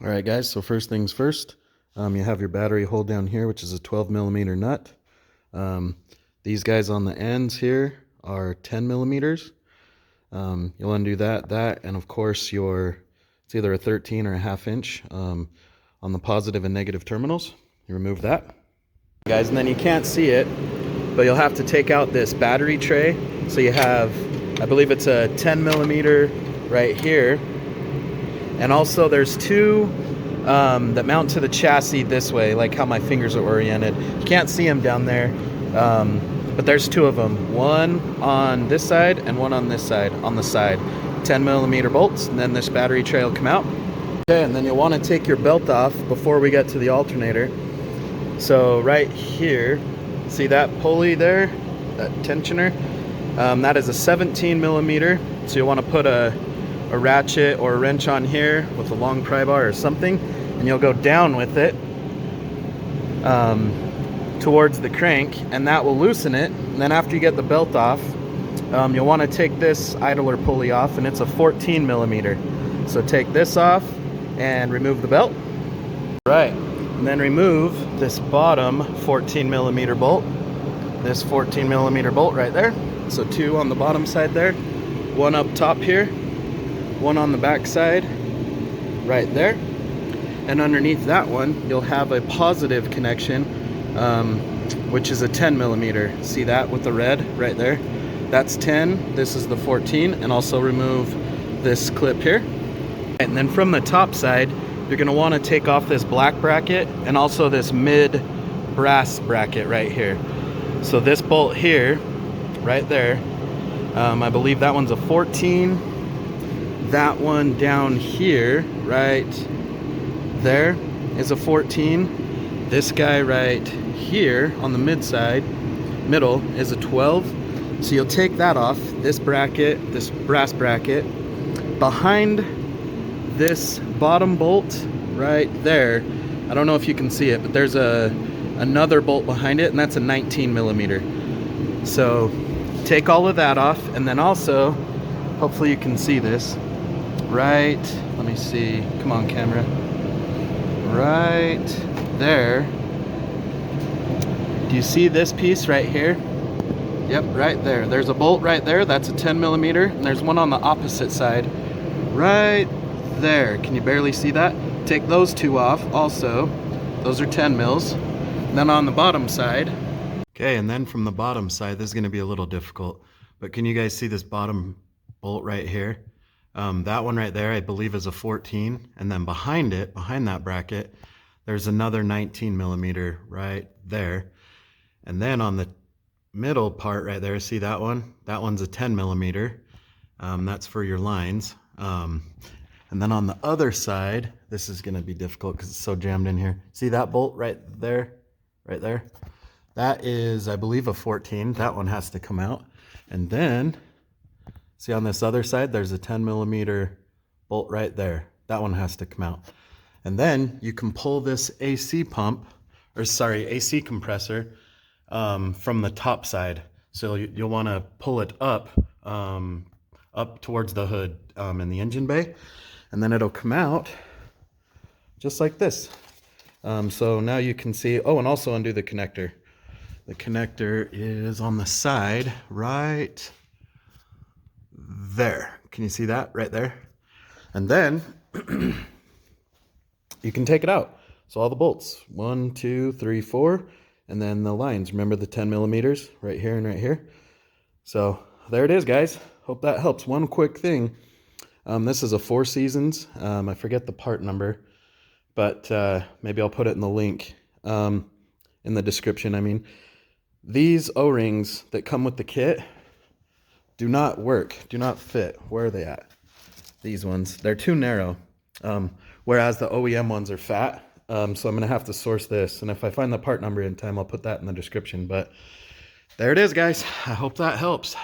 All right, guys, so first things first, you have your battery hole down here, which is a 12 millimeter nut. These guys on the ends here are 10 millimeters. You'll undo that, and of course it's either a 13 or a 1/2 inch on the positive and negative terminals. You remove that. Guys, and then you can't see it, but you'll have to take out this battery tray. So you have, I believe it's a 10 millimeter right here. And also there's two that mount to the chassis this way, like how my fingers are oriented. You can't see them down there, but there's two of them. One on this side and one on this side, on the side. 10 millimeter bolts, and then this battery tray will come out. Okay, and then you'll want to take your belt off before we get to the alternator. So right here, see that pulley there, that tensioner? That is a 17 millimeter. So you'll want to put a ratchet or a wrench on here with a long pry bar or something, and you'll go down with it towards the crank, and that will loosen it. And then after you get the belt off, you'll want to take this idler pulley off, and it's a 14 millimeter. So take this off and remove the belt. Right, and then remove this bottom 14 millimeter bolt. This 14 millimeter bolt right there. So two on the bottom side there, one up top here, one on the back side right there, and underneath that one you'll have a positive connection, which is a 10 millimeter. See that with the red right there? That's 10, this is the 14, and also remove this clip here. And then from the top side, you're going to want to take off this black bracket and also this mid brass bracket right here. So this bolt here, right there, I believe that one's a 14. That one down here, right there, is a 14. This guy right here on the middle is a 12. So you'll take that off, this bracket, this brass bracket. Behind this bottom bolt right there, I don't know if you can see it, but there's another bolt behind it, and that's a 19 millimeter. So take all of that off, and then also, hopefully you can see this, right, let me see, come on camera, right there. Do you see this piece right here? Yep, right there. There's a bolt right there, that's a 10 millimeter, and there's one on the opposite side, right there. Can you barely see that? Take those two off also. Those are 10 mils. And then on the bottom side, okay, and then from the bottom side, this is going to be a little difficult, but can you guys see this bottom bolt right here? That one right there, I believe, is a 14, and then behind it, behind that bracket, there's another 19 millimeter right there. And then on the middle part right there, see that one? That one's a 10 millimeter. That's for your lines. And then on the other side, this is going to be difficult because it's so jammed in here. See that bolt right there? Right there? That is, I believe, a 14. That one has to come out. And then, see on this other side, there's a 10 millimeter bolt right there. That one has to come out. And then you can pull this AC pump, or sorry, AC compressor from the top side. So you'll want to pull it up towards the hood in the engine bay, and then it'll come out just like this. So now you can see, oh, and also undo the connector. The connector is on the side right there. Can you see that right there? And then you can take it out. So all the bolts, 1, 2, 3, 4, and then the lines. Remember the 10 millimeters right here and right here? So there it is, guys. Hope that helps. One quick thing. This is a 4 Seasons. I forget the part number, but maybe I'll put it in the link in the description. I mean, these O-rings that come with the kit do not work, do not fit. Where are they at? These ones, they're too narrow, whereas the OEM ones are fat. So I'm going to have to source this, and if I find the part number in time, I'll put that in the description. But there it is, guys. I hope that helps.